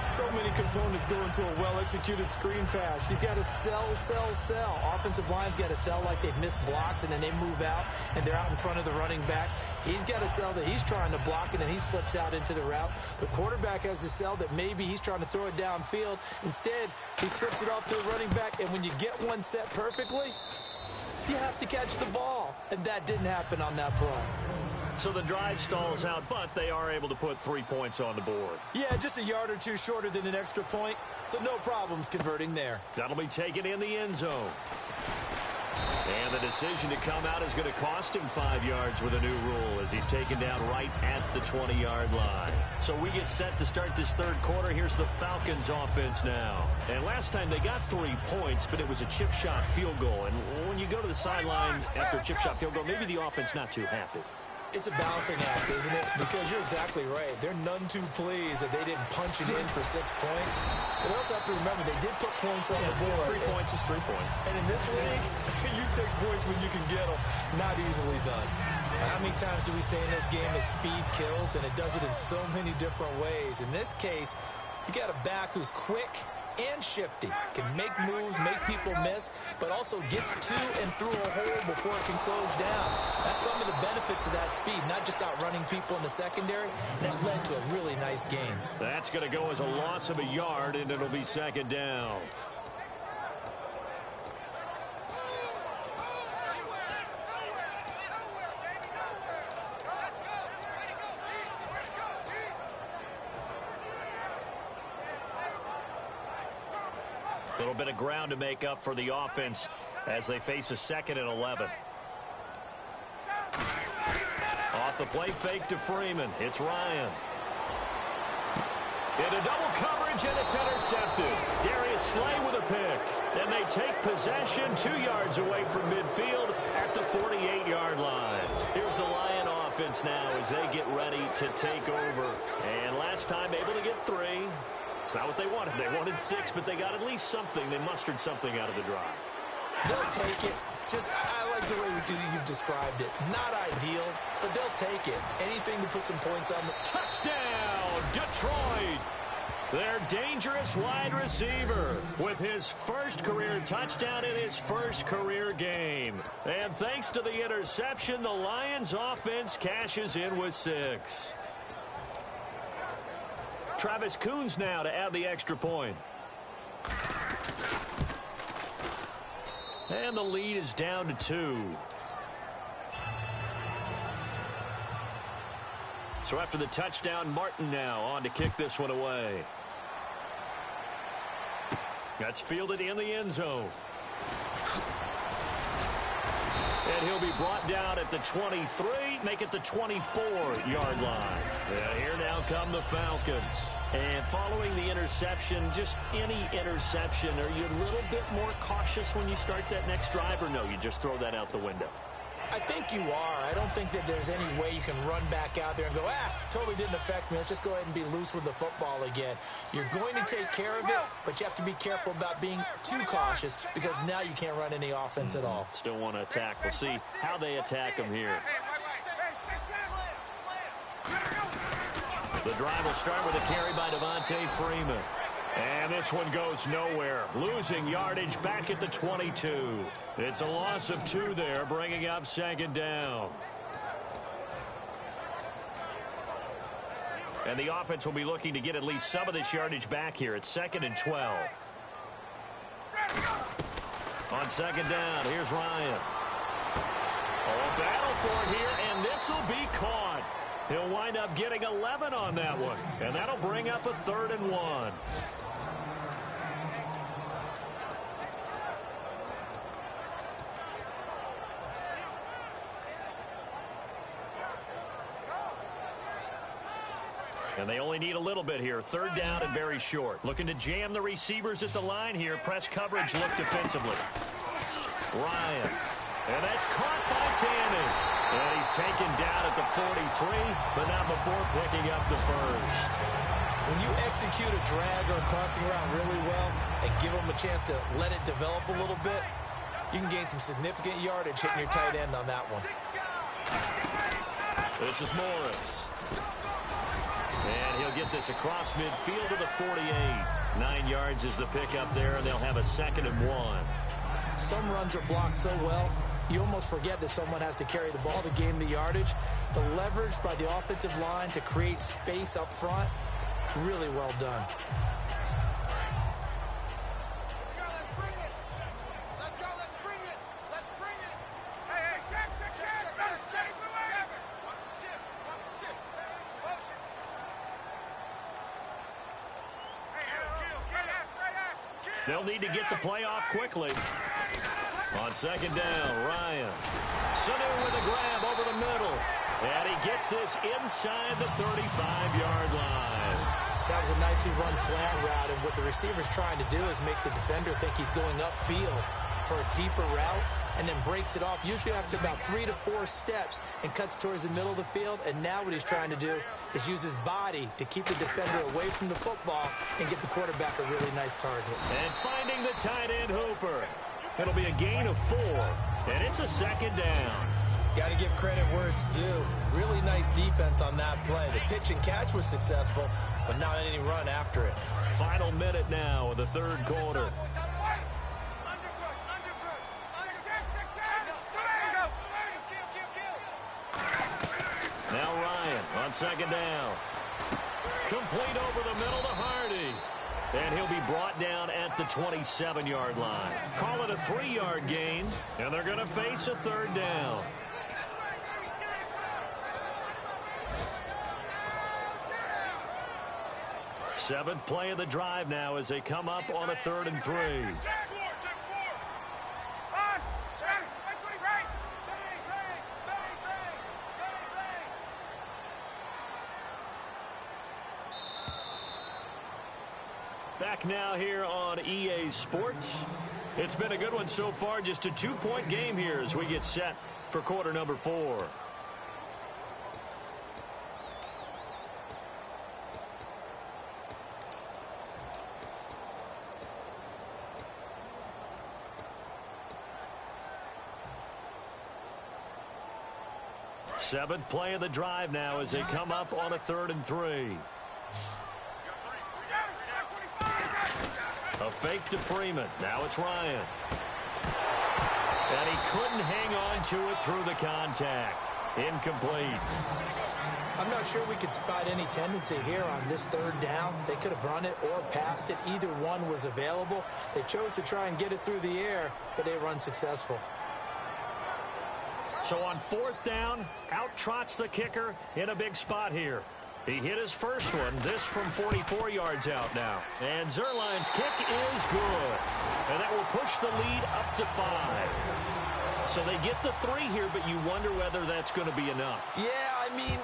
So many components go into a well-executed screen pass. You've got to sell, sell, sell. Offensive line's got to sell like they've missed blocks, and then they move out, and they're out in front of the running back. He's got to sell that he's trying to block, and then he slips out into the route. The quarterback has to sell that maybe he's trying to throw it downfield. Instead, he slips it off to the running back, and when you get one set perfectly, you have to catch the ball, and that didn't happen on that play. So the drive stalls out, but they are able to put 3 points on the board. Yeah, just a yard or two shorter than an extra point, so no problems converting there. That'll be taken in the end zone. And the decision to come out is going to cost him 5 yards with a new rule as he's taken down right at the 20-yard line. So we get set to start this third quarter. Here's the Falcons offense now. And last time they got 3 points, but it was a chip shot field goal. And when you go to the sideline after a chip shot field goal, maybe the offense not too happy. It's a balancing act, isn't it? Because you're exactly right. They're none too pleased that they didn't punch it in for 6 points. But also have to remember, they did put points on the board. 3 points is 3 points. And in this league, you take points when you can get them. Not easily done. How many times do we say in this game that speed kills, and it does it in so many different ways? In this case, you got a back who's quick and shifty, can make moves, make people miss, but also gets to and through a hole before it can close down. That's some of the benefits of that speed, not just outrunning people in the secondary. That led to a really nice game. That's going to go as a loss of a yard, and it'll be second down. A little bit of ground to make up for the offense as they face a 2nd and 11. Off the play fake to Freeman. It's Ryan. Into double coverage, and it's intercepted. Darius Slay with a pick. And they take possession 2 yards away from midfield at the 48-yard line. Here's the Lion offense now as they get ready to take over. And last time able to get 3. It's not what they wanted. They wanted 6, but they got at least something. They mustered something out of the drive. They'll take it. I like the way you've described it. Not ideal, but they'll take it. Anything to put some points on the... Touchdown, Detroit! Their dangerous wide receiver with his first career touchdown in his first career game. And thanks to the interception, the Lions offense cashes in with 6. Travis Coons now to add the extra point. And the lead is down to 2. So after the touchdown, Martin now on to kick this one away. That's fielded in the end zone. And he'll be brought down at the 23, make it the 24-yard line. Yeah, here now come the Falcons. And following the interception, just any interception, are you a little bit more cautious when you start that next drive, or no, you just throw that out the window? I think you are. I don't think that there's any way you can run back out there and go, totally didn't affect me. Let's just go ahead and be loose with the football again. You're going to take care of it, but you have to be careful about being too cautious because now you can't run any offense at all. Still want to attack. We'll see how they attack him here. The drive will start with a carry by Devontae Freeman. And this one goes nowhere. Losing yardage back at the 22. It's a loss of 2 there, bringing up second down. And the offense will be looking to get at least some of this yardage back here. It's 2nd and 12. On second down, here's Ryan. Oh, a battle for it here, and this will be caught. He'll wind up getting 11 on that one, and that'll bring up a 3rd and 1. And they only need a little bit here. 3rd down and very short. Looking to jam the receivers at the line here. Press coverage, look defensively. Ryan. And that's caught by Tannen. And he's taken down at the 43, but not before picking up the first. When you execute a drag or a crossing route really well and give them a chance to let it develop a little bit, you can gain some significant yardage hitting your tight end on that one. This is Morris. And he'll get this across midfield to the 48. 9 yards is the pickup there, and they'll have a 2nd and 1. Some runs are blocked so well, you almost forget that someone has to carry the ball to gain the yardage. The leverage by the offensive line to create space up front, really well done. They'll need to get the play off quickly. On second down, Ryan. Sanu with a grab over the middle. And he gets this inside the 35-yard line. That was a nicely run slant route, and what the receiver's trying to do is make the defender think he's going upfield for a deeper route, and then breaks it off, usually after about 3 to 4 steps, and cuts towards the middle of the field. And now what he's trying to do is use his body to keep the defender away from the football and get the quarterback a really nice target. And finding the tight end, Hooper. It'll be a gain of 4, and it's a 2nd down. Got to give credit where it's due. Really nice defense on that play. The pitch and catch was successful, but not any run after it. Final minute now of the 3rd quarter. Now Ryan on second down. Complete over the middle to Hardy. And he'll be brought down at the 27-yard line. Call it a 3-yard gain, and they're going to face a 3rd down. Seventh play of the drive now as they come up on a 3rd and 3. Back now here on EA Sports. It's been a good one so far. Just a 2-point game here as we get set for quarter number 4. Seventh play of the drive now as they come up on a 3rd and 3. A fake to Freeman. Now it's Ryan. And he couldn't hang on to it through the contact. Incomplete. I'm not sure we could spot any tendency here on this 3rd down. They could have run it or passed it. Either one was available. They chose to try and get it through the air, but they were unsuccessful. So on 4th down, out trots the kicker in a big spot here. He hit his first one, this from 44 yards out now. And Zuerlein's kick is good. And that will push the lead up to 5. So they get the 3 here, but you wonder whether that's going to be enough. Yeah, I mean,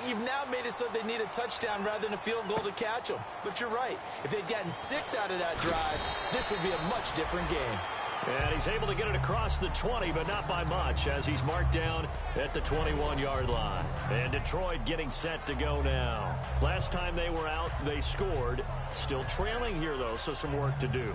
you've now made it so they need a touchdown rather than a field goal to catch them. But you're right. If they'd gotten 6 out of that drive, this would be a much different game. And he's able to get it across the 20, but not by much, as he's marked down at the 21-yard line. And Detroit getting set to go now. Last time they were out, they scored. Still trailing here, though, so some work to do.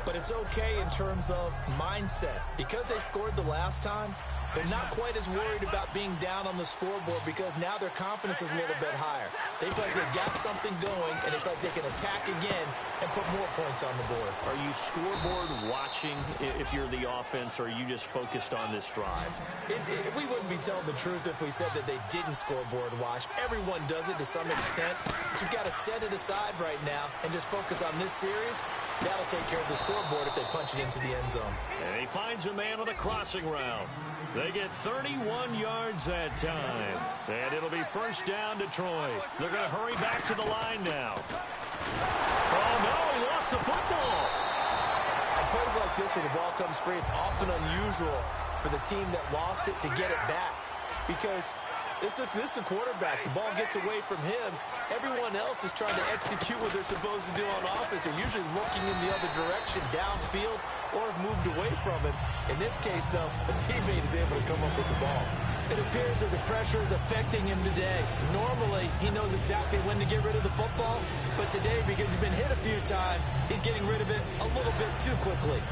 But it's okay in terms of mindset. Because they scored the last time, they're not quite as worried about being down on the scoreboard because now their confidence is a little bit higher. They feel like they've got something going, and they feel like they can attack again and put more points on the board. Are you scoreboard watching if you're the offense, or are you just focused on this drive? We wouldn't be telling the truth if we said that they didn't scoreboard watch. Everyone does it to some extent. But you've got to set it aside right now and just focus on this series. That'll take care of the scoreboard if they punch it into the end zone. And he finds a man on the crossing route. They get 31 yards that time. And it'll be 1st down, Detroit. They're going to hurry back to the line now. Oh, no, he lost the football. On plays like this where the ball comes free, it's often unusual for the team that lost it to get it back. Because this is the quarterback. The ball gets away from him. Everyone else is trying to execute what they're supposed to do on offense. They're usually looking in the other direction, downfield, or have moved away from him. In this case, though, a teammate is able to come up with the ball. It appears that the pressure is affecting him today. Normally, he knows exactly when to get rid of the football, but today, because he's been hit a few times, he's getting rid of it a little bit too quickly.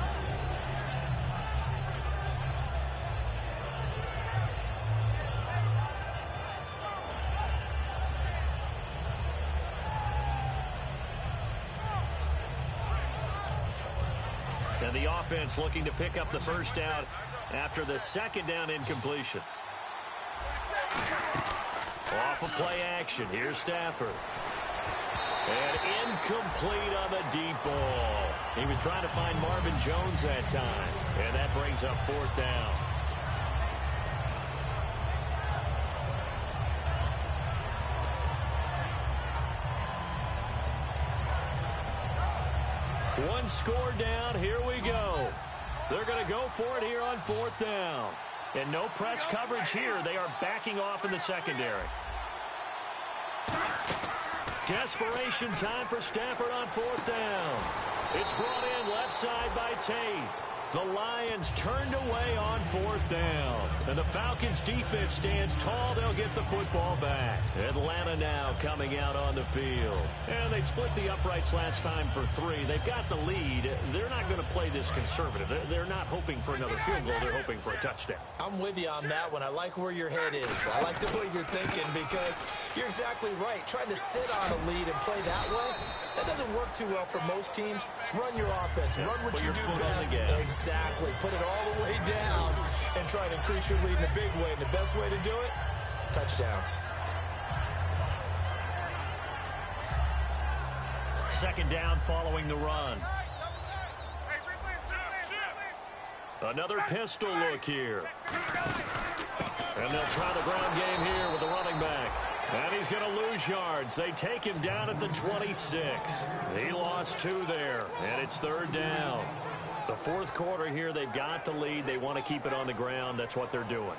And the offense looking to pick up the 1st down after the 2nd down incompletion. Off of play action. Here's Stafford. And incomplete on the deep ball. He was trying to find Marvin Jones that time. And that brings up 4th down. One score down. Here we go. They're going to go for it here on 4th down. And no press coverage here. They are backing off in the secondary. Desperation time for Stafford on 4th down. It's brought in left side by Tate. The Lions turned away on 4th down. And the Falcons defense stands tall. They'll get the football back. Atlanta now coming out on the field. And they split the uprights last time for 3. They've got the lead. They're not going to play this conservative. They're not hoping for another field goal. They're hoping for a touchdown. I'm with you on that one. I like where your head is. I like the way you're thinking because you're exactly right. Trying to sit on a lead and play that way, that doesn't work too well for most teams. Run your offense. Run what you do best. Exactly. Put it all the way down and try to increase your lead in a big way. And the best way to do it, touchdowns. 2nd down following the run. Another pistol look here. And they'll try the ground game here with the running back. And he's going to lose yards. They take him down at the 26. He lost 2 there, and it's 3rd down. The 4th quarter here, they've got the lead. They want to keep it on the ground. That's what they're doing.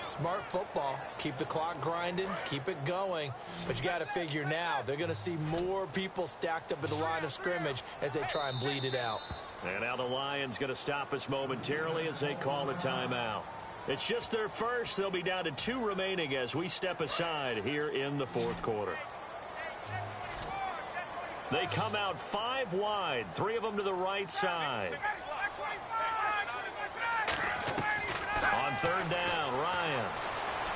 Smart football. Keep the clock grinding. Keep it going. But you got to figure now, they're going to see more people stacked up at the line of scrimmage as they try and bleed it out. And now the Lions going to stop us momentarily as they call a timeout. It's just their first. They'll be down to 2 remaining as we step aside here in the 4th quarter. They come out 5 wide, 3 of them to the right side. On 3rd down, Ryan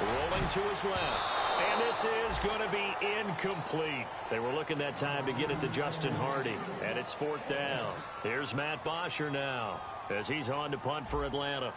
rolling to his left. And this is going to be incomplete. They were looking that time to get it to Justin Hardy. And it's 4th down. Here's Matt Bosher now as he's on to punt for Atlanta.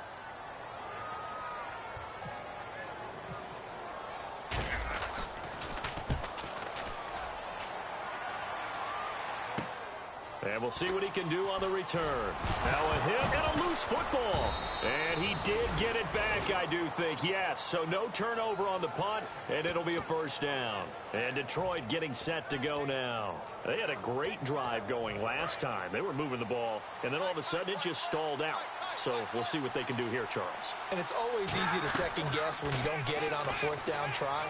And we'll see what he can do on the return. Now a hit and a loose football. And he did get it back, I do think. Yes, so no turnover on the punt, and it'll be a first down. And Detroit getting set to go now. They had a great drive going last time. They were moving the ball, and then all of a sudden it just stalled out. So we'll see what they can do here, Charles. And it's always easy to second guess when you don't get it on a fourth down try.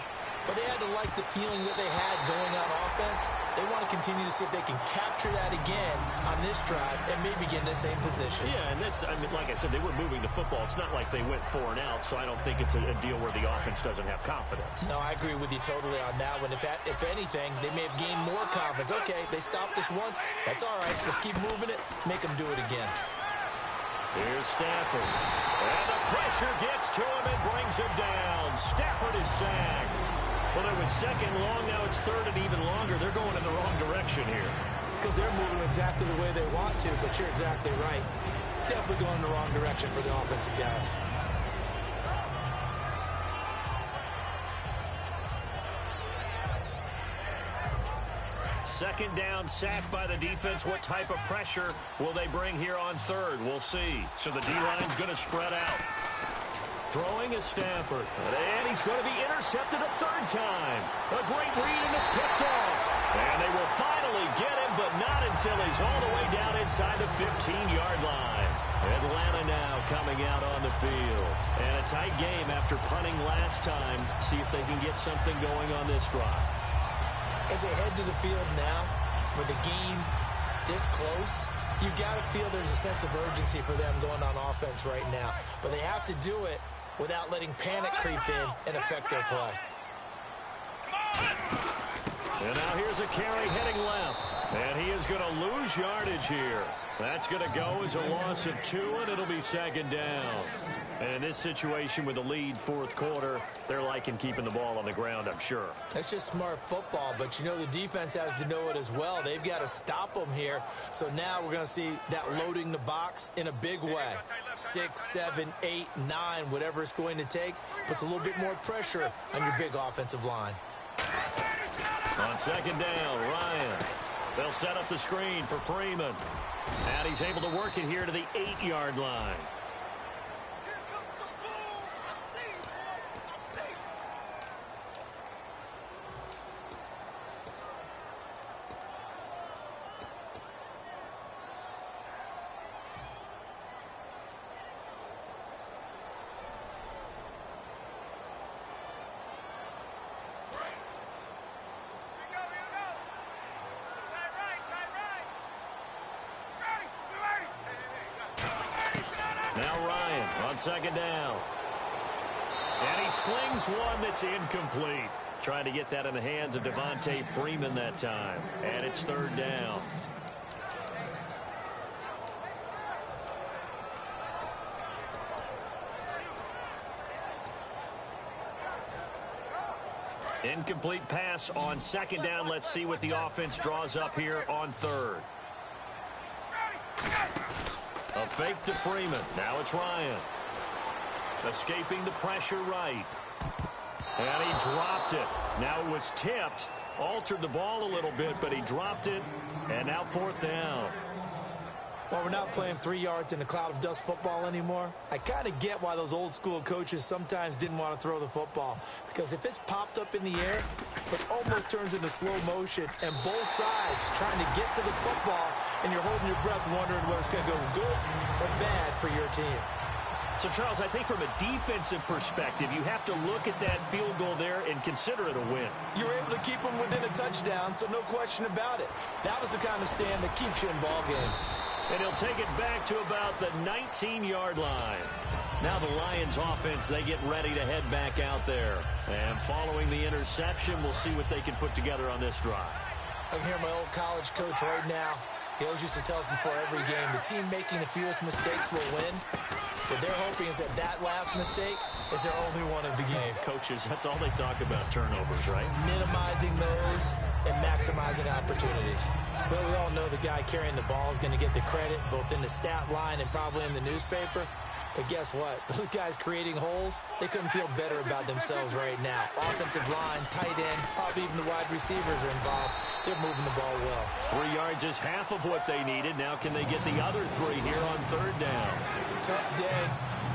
But they had to like the feeling that they had going on offense. They want to continue to see if they can capture that again on this drive and maybe get in the same position. Yeah, and that's, I mean, like I said, they were moving the football. It's not like they went 4 and out, so I don't think it's a deal where the offense doesn't have confidence. No, I agree with you totally on that one. If anything, they may have gained more confidence. Okay, they stopped us once. That's all right. Let's keep moving it. Make them do it again. Here's Stafford. And the pressure gets to him and brings him down. Stafford is sacked. Well, it was second long. Now it's third and even longer. They're going in the wrong direction here. Because they're moving exactly the way they want to, but you're exactly right. Definitely going in the wrong direction for the offensive guys. Second down, sack by the defense. What type of pressure will they bring here on third? We'll see. So the D-line's going to spread out. Throwing is Stafford. And he's going to be intercepted a third time. A great read, and it's picked off. And they will finally get him, but not until he's all the way down inside the 15-yard line. Atlanta now coming out on the field. And a tight game after punting last time. See if they can get something going on this drive. As they head to the field now, with the game this close, you've got to feel there's a sense of urgency for them going on offense right now. But they have to do it without letting panic creep in and affect their play. And now here's a carry heading left. And he is going to lose yardage here. That's going to go as a loss of 2, and it'll be second down. And in this situation with the lead fourth quarter, they're liking keeping the ball on the ground, I'm sure. That's just smart football, but you know the defense has to know it as well. They've got to stop them here. So now we're going to see that loading the box in a big way. 6, 7, 8, 9, whatever it's going to take, puts a little bit more pressure on your big offensive line. On second down, Ryan. They'll set up the screen for Freeman. And he's able to work it here to the 8-yard line. Now Ryan on second down. And he slings one that's incomplete. Trying to get that in the hands of Devontae Freeman that time. And it's third down. Incomplete pass on second down. Let's see what the offense draws up here on third. A fake to Freeman. Now it's Ryan. Escaping the pressure right. And he dropped it. Now it was tipped. Altered the ball a little bit, but he dropped it. And now fourth down. Well, we're not playing 3 yards in a cloud of dust football anymore. I kind of get why those old school coaches sometimes didn't want to throw the football. Because if it's popped up in the air, it almost turns into slow motion. And both sides trying to get to the football, and you're holding your breath wondering whether it's going to go good or bad for your team. So, Charles, I think from a defensive perspective, you have to look at that field goal there and consider it a win. You were able to keep them within a touchdown, so no question about it. That was the kind of stand that keeps you in ball games. And he'll take it back to about the 19-yard line. Now the Lions offense, they get ready to head back out there. And following the interception, we'll see what they can put together on this drive. I can hear my old college coach right now. He always used to tell us before every game, the team making the fewest mistakes will win. What they're hoping is that that last mistake is their only one of the game. Coaches, that's all they talk about, turnovers, right? Minimizing those and maximizing opportunities. Well, we all know the guy carrying the ball is going to get the credit, both in the stat line and probably in the newspaper. But guess what? Those guys creating holes, they couldn't feel better about themselves right now. Offensive line, tight end, probably even the wide receivers are involved. They're moving the ball well. 3 yards is half of what they needed. Now can they get the other 3 here on third down? Tough day,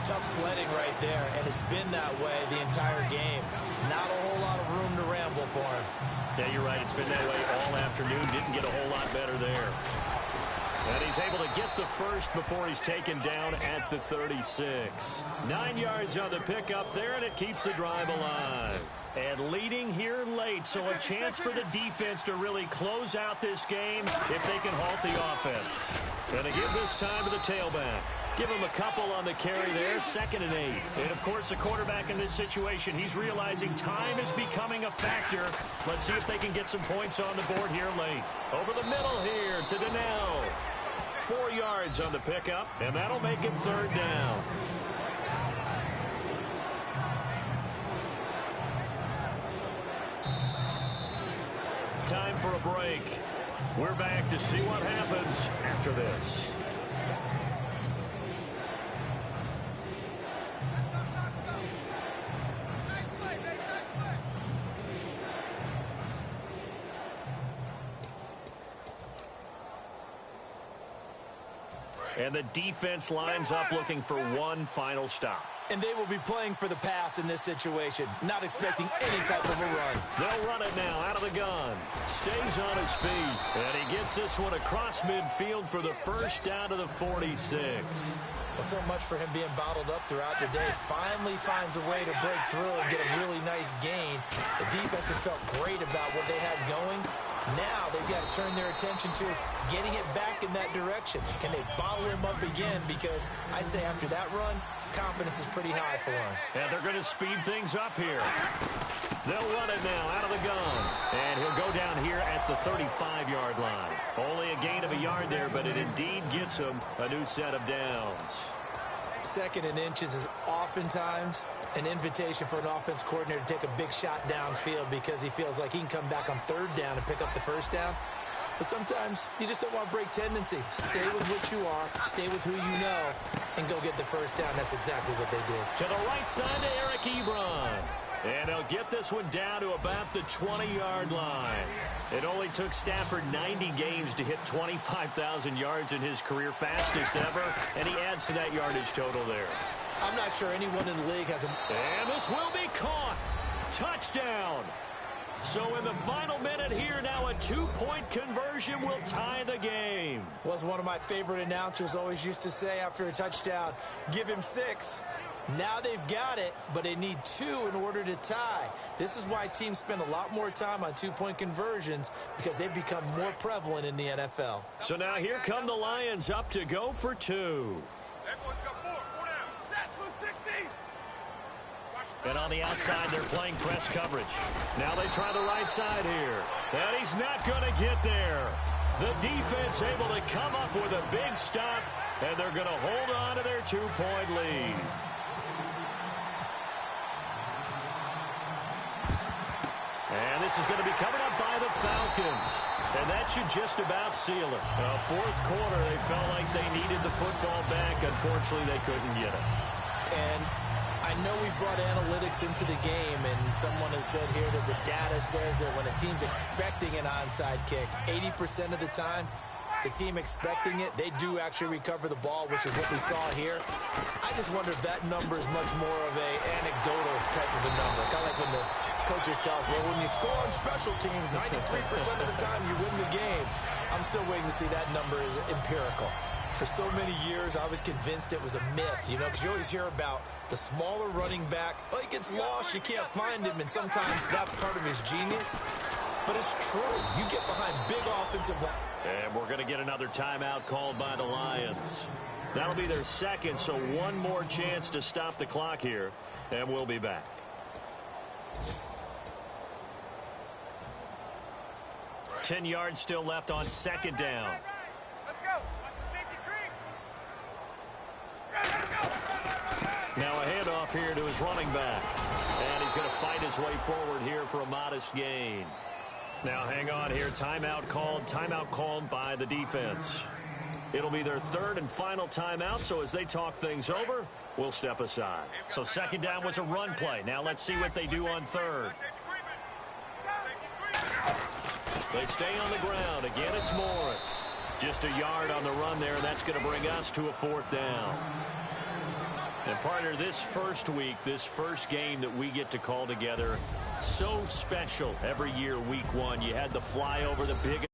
tough sledding right there, and it's been that way the entire game. Not a whole lot of room to ramble for him. Yeah, you're right. It's been that way all afternoon. Didn't get a whole lot better there. And he's able to get the first before he's taken down at the 36. 9 yards on the pickup there, and it keeps the drive alive. And leading here late, so a chance for the defense to really close out this game if they can halt the offense. And to give this time to the tailback. Give him a couple on the carry there, 2nd and 8. And, of course, the quarterback in this situation, he's realizing time is becoming a factor. Let's see if they can get some points on the board here late. Over the middle here to Donnell. 4 yards on the pickup, and that'll make it third down. Time for a break. We're back to see what happens after this. And the defense lines up looking for one final stop. And they will be playing for the pass in this situation, not expecting any type of a run. They'll run it now out of the gun. Stays on his feet. And he gets this one across midfield for the first down to the 46. Well, so much for him being bottled up throughout the day. Finally finds a way to break through and get a really nice gain. The defense had felt great about what they had going. Now they've got to turn their attention to getting it back in that direction. Can they bottle him up again? Because I'd say after that run, confidence is pretty high for him. And they're going to speed things up here. They'll run it now out of the gun. And he'll go down here at the 35-yard line. Only a gain of a yard there, but it indeed gets him a new set of downs. 2nd and inches is oftentimes an invitation for an offense coordinator to take a big shot downfield because he feels like he can come back on 3rd down and pick up the 1st down. But sometimes you just don't want to break tendency. Stay with what you are, stay with who you know, and go get the 1st down. That's exactly what they did. To the right side to Eric Ebron. And they'll get this one down to about the 20-yard line. It only took Stafford 90 games to hit 25,000 yards in his career, fastest ever, and he adds to that yardage total there. I'm not sure anyone in the league has a... And this will be caught. Touchdown. So in the final minute here, now a 2-point conversion will tie the game. Was one of my favorite announcers always used to say after a touchdown, give him 6. Now they've got it, but they need 2 in order to tie. This is why teams spend a lot more time on 2-point conversions, because they've become more prevalent in the NFL. So now here come the Lions up to go for 2. And on the outside, they're playing press coverage. Now they try the right side here. And he's not going to get there. The defense able to come up with a big stop, and they're going to hold on to their 2-point lead. And this is going to be covered up by the Falcons. And that should just about seal it. 4th quarter, they felt like they needed the football back. Unfortunately, they couldn't get it. And I know we brought analytics into the game, and someone has said here that the data says that when a team's expecting an onside kick, 80% of the time, the team expecting it, they do actually recover the ball, which is what we saw here. I just wonder if that number is much more of a anecdotal type of a number. Kind of like when the coaches tell us, well, when you score on special teams, 93% of the time you win the game. I'm still waiting to see that number is empirical. For so many years, I was convinced it was a myth, you know, because you always hear about the smaller running back. Oh, he gets lost, you can't find him, and sometimes that's part of his genius. But it's true. You get behind big offensive line. And we're going to get another timeout called by the Lions. That'll be their 2nd, so one more chance to stop the clock here, and we'll be back. Ten yards still left on 2nd down. Now a handoff here to his running back. And he's going to fight his way forward here for a modest gain. Now hang on here. Timeout called by the defense. It'll be their third and final timeout, so as they talk things over, we'll step aside. So second down was a run play. Now let's see what they do on third. They stay on the ground. Again, it's Morris. Just a yard on the run there, and that's going to bring us to a fourth down. And partner, this first week, this first game that we get to call together, so special every year, week one. You had the flyover, the big